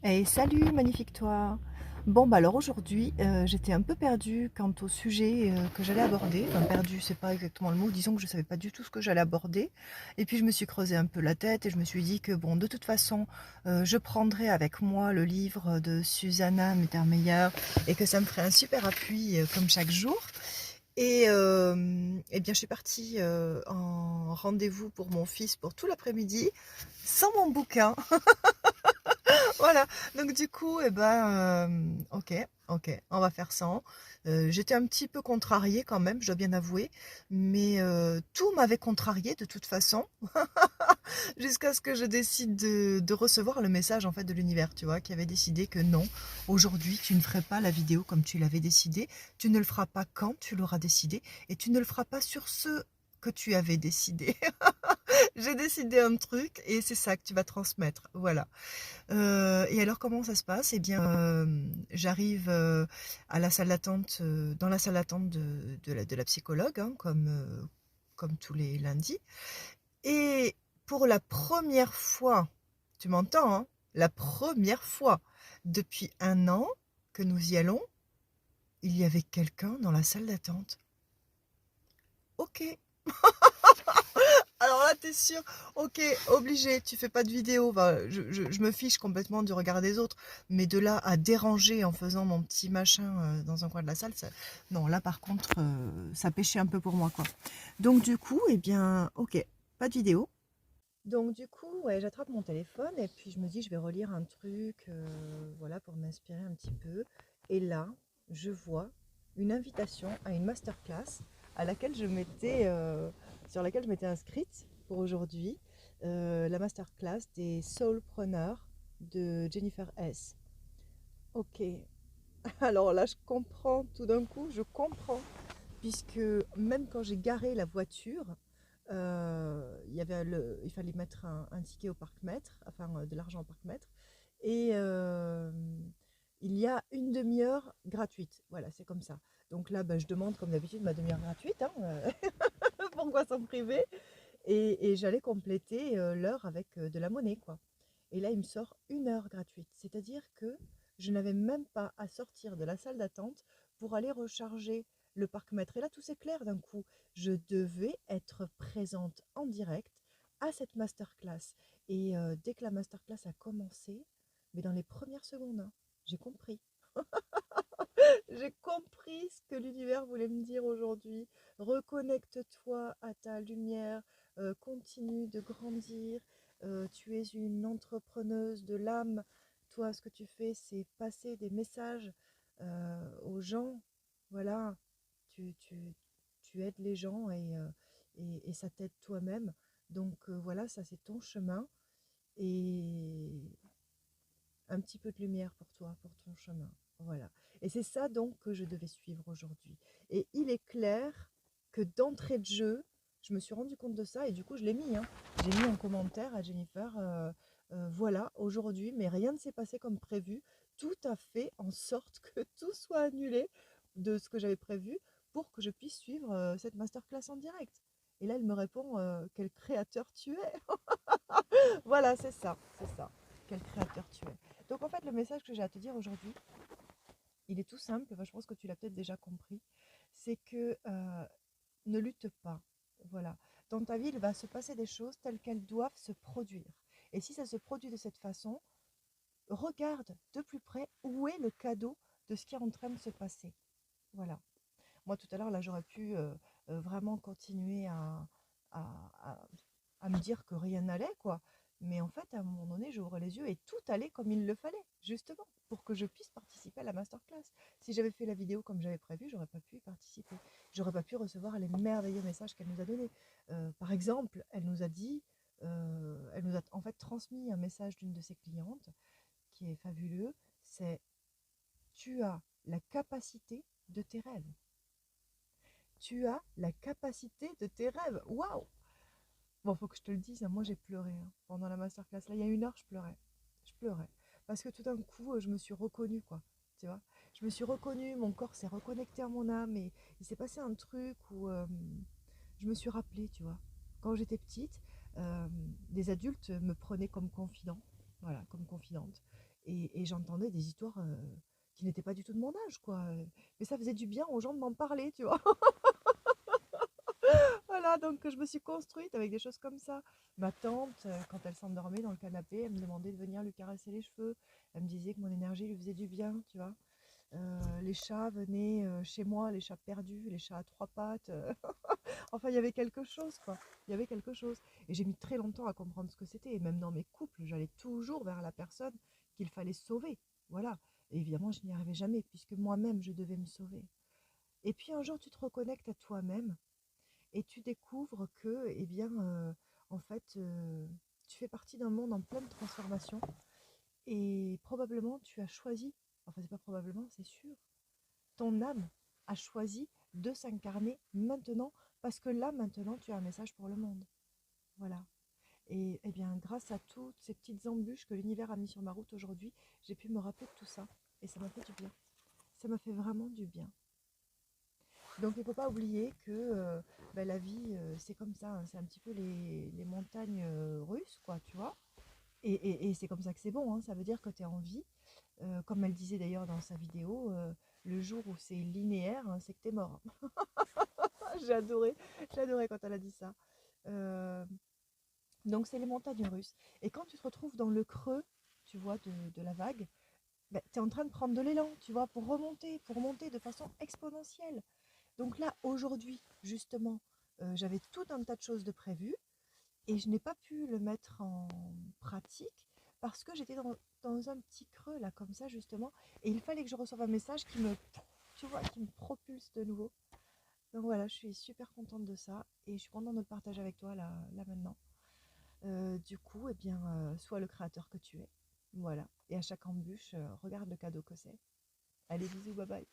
Et salut, magnifique toi. Bon, bah alors aujourd'hui, j'étais un peu perdue quant au sujet que j'allais aborder. Enfin, perdue, c'est pas exactement le mot. Disons que je savais pas du tout ce que j'allais aborder. Et puis je me suis creusé un peu la tête et je me suis dit que bon, de toute façon, je prendrais avec moi le livre de Susanna Mittermeier et que ça me ferait un super appui comme chaque jour. Et bien, je suis partie en rendez-vous pour mon fils pour tout l'après-midi sans mon bouquin. Voilà, donc du coup, ok, ok, on va faire ça. J'étais un petit peu contrariée quand même, je dois bien avouer, mais tout m'avait contrariée de toute façon, jusqu'à ce que je décide de recevoir le message en fait de l'univers, tu vois, qui avait décidé que non, aujourd'hui tu ne ferais pas la vidéo comme tu l'avais décidé, tu ne le feras pas quand tu l'auras décidé, et tu ne le feras pas sur ce que tu avais décidé. J'ai décidé un truc et c'est ça que tu vas transmettre, voilà. Et alors comment ça se passe? Eh bien, j'arrive, à la salle d'attente, dans la salle d'attente de la psychologue, hein, comme tous les lundis. Et pour la première fois, tu m'entends, hein? La première fois depuis 1 an que nous y allons, il y avait quelqu'un dans la salle d'attente. OK. Alors là, t'es sûr, ok, obligé, tu fais pas de vidéo. Bah, je me fiche complètement du regard des autres, mais de là à déranger en faisant mon petit machin dans un coin de la salle, ça... non, là par contre, ça pêchait un peu pour moi, quoi. Donc du coup, eh bien, ok, pas de vidéo. Donc du coup, ouais, j'attrape mon téléphone et puis je me dis, je vais relire un truc, voilà, pour m'inspirer un petit peu. Et là, je vois une invitation à une masterclass à laquelle sur laquelle je m'étais inscrite pour aujourd'hui, la masterclass des soulpreneurs de Jennifer S. Ok, alors là, je comprends tout d'un coup, je comprends, puisque même quand j'ai garé la voiture, il fallait mettre un ticket au parc-mètre, enfin de l'argent au parc-mètre, et il y a une demi-heure gratuite. Voilà, c'est comme ça. Donc là, bah, je demande comme d'habitude ma demi-heure gratuite, hein, pourquoi s'en priver? Et j'allais compléter l'heure avec de la monnaie, quoi. Et là, il me sort 1 heure gratuite. C'est-à-dire que je n'avais même pas à sortir de la salle d'attente pour aller recharger le parc-mètre. Et là, tout s'éclaire d'un coup. Je devais être présente en direct à cette masterclass. Et dès que la masterclass a commencé, mais dans les premières secondes, hein, j'ai compris. J'ai compris ce que l'univers voulait me dire aujourd'hui. Reconnecte-toi à ta lumière, continue de grandir. Tu es une entrepreneuse de l'âme. Toi, ce que tu fais, c'est passer des messages aux gens. Voilà, tu, tu, tu aides les gens et ça t'aide toi-même. Donc voilà, ça c'est ton chemin et un petit peu de lumière pour toi, pour ton chemin. Voilà. Et c'est ça donc que je devais suivre aujourd'hui. Et il est clair que d'entrée de jeu, je me suis rendu compte de ça et du coup je l'ai mis, hein. J'ai mis en commentaire à Jennifer, voilà, aujourd'hui, mais rien ne s'est passé comme prévu. Tout a fait en sorte que tout soit annulé de ce que j'avais prévu pour que je puisse suivre cette masterclass en direct. Et là, elle me répond, quel créateur tu es. Voilà, c'est ça, c'est ça. Quel créateur tu es. Donc en fait, le message que j'ai à te dire aujourd'hui, il est tout simple, enfin, je pense que tu l'as peut-être déjà compris, c'est que ne lutte pas. Voilà. Dans ta vie, il va se passer des choses telles qu'elles doivent se produire. Et si ça se produit de cette façon, regarde de plus près où est le cadeau de ce qui est en train de se passer. Voilà. Moi, tout à l'heure, là, j'aurais pu vraiment continuer à, à- à me dire que rien n'allait, quoi. Mais en fait, à un moment donné, j'ouvrais les yeux et tout allait comme il le fallait, justement, pour que je puisse participer à la masterclass. Si j'avais fait la vidéo comme j'avais prévu, j'aurais pas pu y participer. J'aurais pas pu recevoir les merveilleux messages qu'elle nous a donnés. Par exemple, elle nous a dit, elle nous a en fait transmis un message d'une de ses clientes qui est fabuleux. C'est: tu as la capacité de tes rêves. Tu as la capacité de tes rêves. Waouh! Bon, faut que je te le dise, hein, moi j'ai pleuré hein, pendant la masterclass. Là, il y a 1 heure, je pleurais. Je pleurais. Parce que tout d'un coup, je me suis reconnue, quoi. Tu vois? Je me suis reconnue, mon corps s'est reconnecté à mon âme et il s'est passé un truc où je me suis rappelée, tu vois. Quand j'étais petite, des adultes me prenaient comme confident, voilà, comme confidente. Et j'entendais des histoires qui n'étaient pas du tout de mon âge, quoi. Mais ça faisait du bien aux gens de m'en parler, tu vois. Voilà, donc je me suis construite avec des choses comme ça. Ma tante, quand elle s'endormait dans le canapé, elle me demandait de venir lui caresser les cheveux. Elle me disait que mon énergie lui faisait du bien, tu vois. Les chats venaient chez moi, les chats perdus, les chats à trois pattes. Enfin, il y avait quelque chose, quoi. Il y avait quelque chose. Et j'ai mis très longtemps à comprendre ce que c'était. Et même dans mes couples, j'allais toujours vers la personne qu'il fallait sauver. Voilà. Et évidemment, je n'y arrivais jamais, puisque moi-même, je devais me sauver. Et puis un jour, tu te reconnectes à toi-même et tu découvres que, eh bien, en fait, tu fais partie d'un monde en pleine transformation. Et probablement, tu as choisi, enfin, c'est pas probablement, c'est sûr, ton âme a choisi de s'incarner maintenant, parce que là, maintenant, tu as un message pour le monde. Voilà. Et eh bien, grâce à toutes ces petites embûches que l'univers a mis sur ma route aujourd'hui, j'ai pu me rappeler de tout ça. Et ça m'a fait du bien. Ça m'a fait vraiment du bien. Donc il ne faut pas oublier que ben, la vie, c'est comme ça. Hein. C'est un petit peu les montagnes russes, quoi, tu vois. Et c'est comme ça que c'est bon. Hein. Ça veut dire que tu es en vie. Comme elle disait d'ailleurs dans sa vidéo, le jour où c'est linéaire, hein, c'est que tu es mort. J'ai adoré quand elle a dit ça. Euh, donc c'est les montagnes russes. Et quand tu te retrouves dans le creux, tu vois, de la vague, ben, tu es en train de prendre de l'élan, tu vois, pour remonter de façon exponentielle. Donc là, aujourd'hui, justement, j'avais tout un tas de choses de prévues et je n'ai pas pu le mettre en pratique parce que j'étais dans un petit creux, là, comme ça, justement, et il fallait que je reçoive un message qui me, tu vois, qui me propulse de nouveau. Donc voilà, je suis super contente de ça et je suis contente de le partager avec toi là maintenant. Du coup, eh bien, sois le créateur que tu es. Voilà. Et à chaque embûche, regarde le cadeau que c'est. Allez, bisous, bye bye.